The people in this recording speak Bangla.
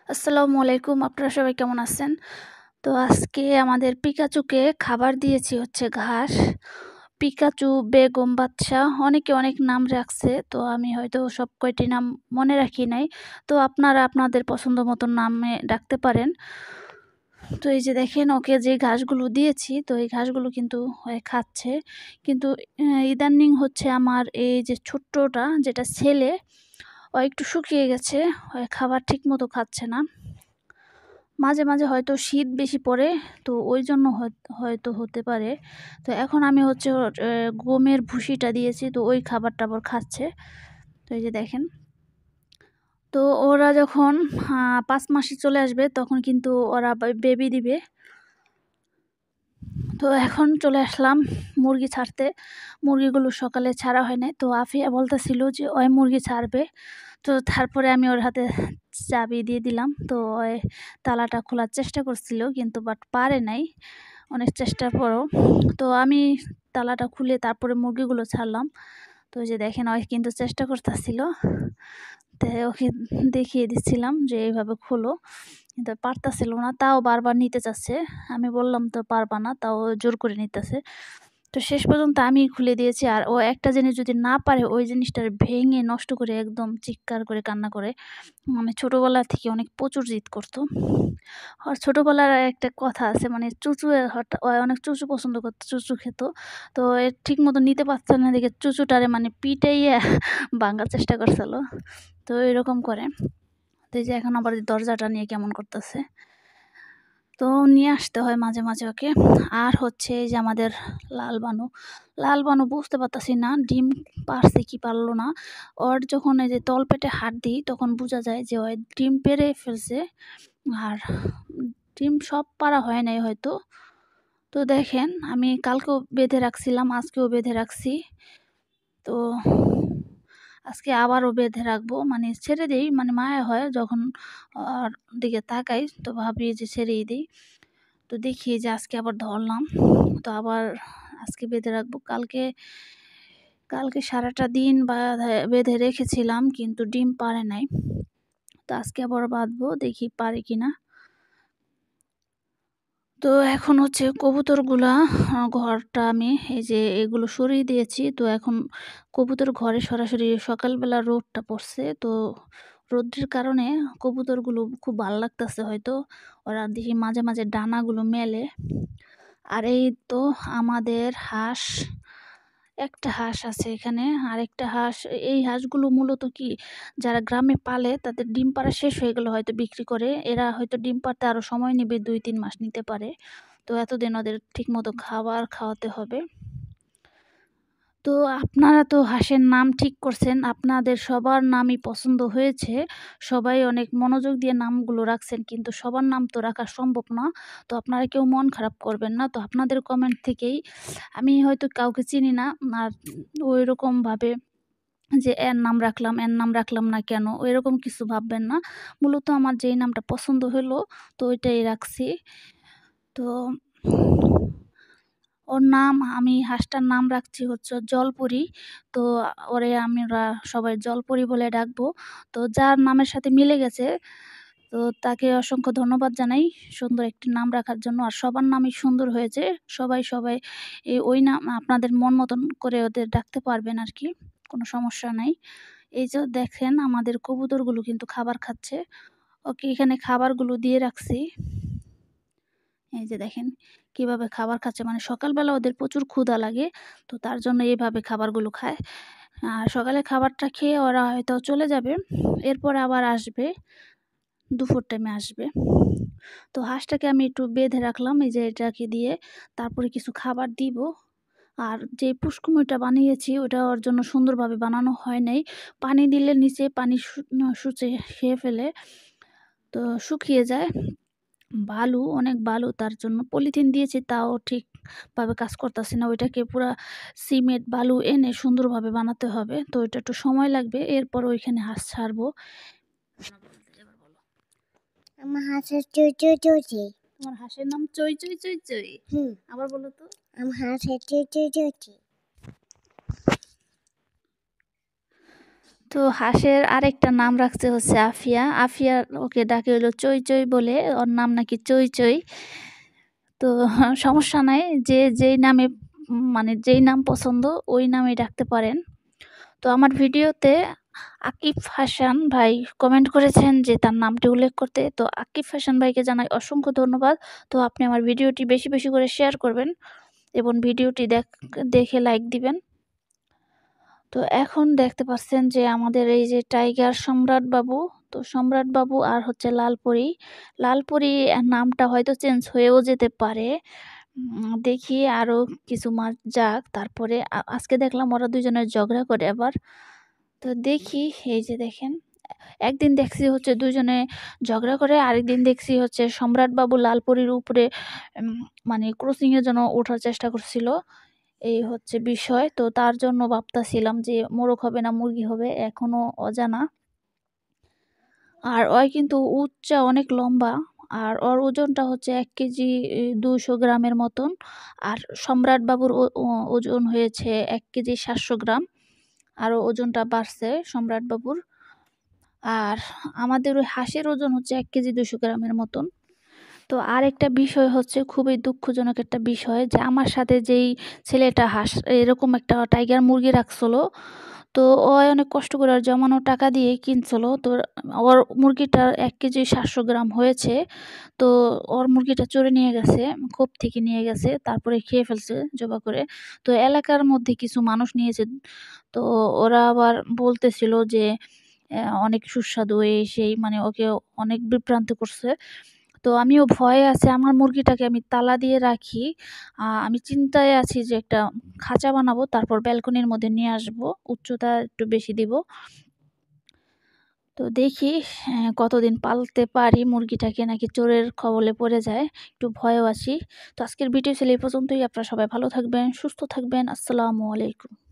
আসসালামু আলাইকুম। আপনারা সবাই কেমন আছেন? তো আজকে আমাদের পিকাচুকে খাবার দিয়েছি হচ্ছে ঘাস। পিকাচু, বেগম বাদশা অনেকে অনেক নাম রাখছে। তো আমি হয়তো সব কয়টি নাম মনে রাখি নাই। তো আপনারা আপনাদের পছন্দ মতো নামে ডাকতে পারেন। তো এই যে দেখেন ওকে যে ঘাসগুলো দিয়েছি, তো এই ঘাসগুলো কিন্তু খাচ্ছে। কিন্তু ইদানিং হচ্ছে আমার এই যে ছোট্টটা যেটা ছেলে, ও একটু শুকিয়ে গেছে। খাবার ঠিকমতো খাচ্ছে না। মাঝে মাঝে হয়তো শীত বেশি পড়ে, তো ওইজন্য হয়তো হতে পারে। তো এখন আমি হচ্ছে ওর গমের ভুসিটা দিয়েছি, তো ওই খাবারটা আবার খাচ্ছে। তো এই যে দেখেন। তো ওরা যখন ৫ মাসে চলে আসবে তখন কিন্তু ওরা বেবি দিবে। তো এখন চলে আসলাম মুরগি ছাড়তে। মুরগিগুলো সকালে ছাড়া হয় নাই। তো আফিয়া বলতেছিল যে ওই মুরগি ছাড়বে। তো তারপরে আমি ওর হাতে চাবি দিয়ে দিলাম। তো ওই তালাটা খোলার চেষ্টা করছিল কিন্তু বাট পারে নাই অনেক চেষ্টার পরও। তো আমি তালাটা খুলে তারপরে মুরগিগুলো ছাড়লাম। তো ওই যে দেখেন ও কিন্তু চেষ্টা করতেছিল। তো ওকে দেখিয়ে দিচ্ছিলাম যে এইভাবে খোলো, কিন্তু পারতাছিল না, তাও বারবার নিতে চাচ্ছে। আমি বললাম তো পারবা না, তাও ও জোর করে নিতেছে। তো শেষ পর্যন্ত আমি খুলে দিয়েছি। আর ও একটা জিনিস যদি না পারে ওই জিনিসটার ভেঙে নষ্ট করে একদম চিৎকার করে কান্না করে। মানে ছোটবেলা থেকে অনেক প্রচুর জিদ করতো। আর ছোটবেলার একটা কথা আছে, মানে চুচু ও অনেক চুচু পছন্দ করতো, চুচু খেত। তো এ ঠিক মতো নিতে পারছে না দেখে চুচুটারে মানে পিটাইয়া ভাঙার চেষ্টা করছিল। তো এরকম করে। তো এই যে এখন আবার দরজাটা নিয়ে কেমন করতেছে। তো নিয়ে আসতে হয় মাঝে মাঝে ওকে। আর হচ্ছে এই যে আমাদের লাল বানু। লাল বানু বুঝতে পারতাছি না ডিম পারছে কি পারলো না। ওর যখন এই যে তলপেটে হাত দিই তখন বোঝা যায় যে ও ডিম পেড়ে ফেলছে। আর ডিম সব পাড়া হয় নাই হয়তো। তো দেখেন আমি কালকেও বেঁধে রাখছিলাম, আজকেও বেঁধে রাখছি। তো আজকে আবারও বেঁধে রাখবো, মানে ছেড়ে দেই, মানে মায়া হয় যখন ওর দিকে তাকাই, তো ভাবি যে ছেড়েই দিই। তো দেখি যে আজকে আবার ধরলাম, তো আবার আজকে বেঁধে রাখবো। কালকে কালকে সারাটা দিন বেঁধে রেখেছিলাম কিন্তু ডিম পারে নাই। তো আজকে আবার বাঁধবো, দেখি পারে কিনা। তো এখন হচ্ছে কবুতরগুলা ঘরটা আমি এই যে এগুলো সরিয়ে দিয়েছি। তো এখন কবুতর ঘরে সরাসরি সকালবেলা রোদটা পড়ছে। তো রোদ্রের কারণে কবুতরগুলো খুব ভাল লাগতেছে হয়তো। ওরা দেখি মাঝে মাঝে ডানাগুলো মেলে। আর এই তো আমাদের হাঁস, একটা হাঁস আছে এখানে। আরেকটা হাঁস, এই হাঁসগুলো মূলত কি যারা গ্রামে পালে তাদের ডিম পাড়া শেষ হয়ে গেলে হয়তো বিক্রি করে। এরা হয়তো ডিম পাড়তে আরও সময় নেবে, ২-৩ মাস নিতে পারে। তো এতদিন ওদের ঠিকমতো খাবার খাওয়াতে হবে। তো আপনারা তো হাঁসের নাম ঠিক করছেন, আপনাদের সবার নামই পছন্দ হয়েছে। সবাই অনেক মনোযোগ দিয়ে নামগুলো রাখছেন, কিন্তু সবার নাম তো রাখা সম্ভব না। তো আপনারা কেউ মন খারাপ করবেন না। তো আপনাদের কমেন্ট থেকেই আমি হয়তো কাউকে চিনি না। আর ওইরকমভাবে যে এর নাম রাখলাম, এর নাম রাখলাম না কেন, ওইরকম কিছু ভাববেন না। মূলত আমার যেই নামটা পছন্দ হলো তো ওইটাই রাখছি। তো ওর নাম, আমি হাঁসটার নাম রাখছি হচ্ছে জলপরি। তো ওরে আমরা সবাই জলপরি বলে ডাকবো। তো যার নামের সাথে মিলে গেছে, তো তাকে অসংখ্য ধন্যবাদ জানাই সুন্দর একটি নাম রাখার জন্য। আর সবার নামই সুন্দর হয়েছে। সবাই ওই নাম আপনাদের মন মতন করে ওদের ডাকতে পারবেন আরকি। কোনো সমস্যা নাই। এই যে দেখেন আমাদের কবুতরগুলো কিন্তু খাবার খাচ্ছে। ওকে এখানে খাবারগুলো দিয়ে রাখছি। এই যে দেখেন কিভাবে খাবার খাচ্ছে, মানে সকালবেলা ওদের প্রচুর ক্ষুধা লাগে। তো তার জন্য এইভাবে খাবারগুলো খায়। আর সকালে খাবারটা খেয়ে ওরা হয়তো চলে যাবে। এরপরে আবার আসবে, দুপুর টাইমে আসবে। তো হাঁসটাকে আমি একটু বেঁধে রাখলাম এই যে এটাকে দিয়ে। তারপরে কিছু খাবার দিব। আর যে পুষ্কুমিটা বানিয়েছি ওটা ওর জন্য সুন্দরভাবে বানানো হয় নাই। পানি দিলে নিচে পানি শুষে খেয়ে ফেলে। তো শুকিয়ে যায়। বালু, অনেক বালু, তার জন্য পলিথিন দিয়েছি তাও ঠিকভাবে কাজ করতেছে না। ওইটাকে পুরা সিমেন্ট বালু এনে সুন্দরভাবে বানাতে হবে। তো ওইটা একটু সময় লাগবে। এরপর ওইখানে হাঁস ছাড়বো। এবার বলো। আমার হাঁসের চই চই চই। তোমার হাঁসের নাম চই চই চই চই? আবার বলো তো। আমার হাঁসের চই চই চই। তো হাঁসের আরেকটা নাম রাখছে হচ্ছে আফিয়া। আফিয়া ওকে ডাকে হলো চই চই বলে, ওর নাম নাকি চই চই। তো সমস্যা নাই, যে যেই নামে মানে যেই নাম পছন্দ ওই নামেই ডাকতে পারেন। তো আমার ভিডিওতে আকিব হাসান ভাই কমেন্ট করেছেন যে তার নামটি উল্লেখ করতে। তো আকিব হাসান ভাইকে জানাই অসংখ্য ধন্যবাদ। তো আপনি আমার ভিডিওটি বেশি বেশি করে শেয়ার করবেন এবং ভিডিওটি দেখে লাইক দিবেন। তো এখন দেখতে পাচ্ছেন যে আমাদের এই যে টাইগার সম্রাট বাবু, তো সম্রাট বাবু আর হচ্ছে লালপরি। লালপরি নামটা হয়তো চেঞ্জ হয়েও যেতে পারে। দেখি আরও কিছু মাস যাক, তারপরে আজকে দেখলাম ওরা দুজনের ঝগড়া করে আবার। তো দেখি, এই যে দেখেন, একদিন দেখছি হচ্ছে দুজনে ঝগড়া করে, আরেকদিন দেখছি হচ্ছে সম্রাট বাবু লালপরির উপরে মানে ক্রসিংয়ের জন্য ওঠার চেষ্টা করছিল। এই হচ্ছে বিষয়। তো তার জন্য ভাবতাছিলাম যে মোরগ হবে না মুরগি হবে, এখনো অজানা। আর ওই কিন্তু উচ্চা অনেক লম্বা, আর ওর ওজনটা হচ্ছে 1 কেজি 200 গ্রামের মতন। আর সম্রাট বাবুর ওজন হয়েছে 1 কেজি 700 গ্রাম। আরও ওজনটা বাড়ছে সম্রাট বাবুর। আর আমাদের ওই হাঁসের ওজন হচ্ছে 1 কেজি 200 গ্রামের মতন। তো আরেকটা বিষয় হচ্ছে, খুবই দুঃখজনক একটা বিষয়, যে আমার সাথে যেই ছেলেটা এরকম একটা টাইগার মুরগি রাখছিল, তো ও অনেক কষ্ট করে আর জমানো টাকা দিয়ে কিনছিল। তো ওর মুরগিটা 1 কেজি 700 গ্রাম হয়েছে। তো ওর মুরগিটা চোরে নিয়ে গেছে, খোপ থেকে নিয়ে গেছে, তারপরে খেয়ে ফেলছে জবাই করে। তো এলাকার মধ্যে কিছু মানুষ নিয়েছে। তো ওরা আবার বলতেছিল যে অনেক সুস্বাদু এই সেই, মানে ওকে অনেক বিভ্রান্ত করছে। তো আমিও ভয়ে আছি, আমার মুরগিটাকে আমি তালা দিয়ে রাখি। আমি চিন্তায় আছি যে একটা খাঁচা বানাবো, তারপর ব্যালকনির মধ্যে নিয়ে আসবো, উচ্চতা একটু বেশি দিব। তো দেখি কতদিন পালতে পারি মুরগিটাকে, নাকি চোরের কবলে পড়ে যায়, একটু ভয়েও আছি। তো আজকের ভিডিও ছিল এই পর্যন্তই। আপনারা সবাই ভালো থাকবেন, সুস্থ থাকবেন। আসসালামু আলাইকুম।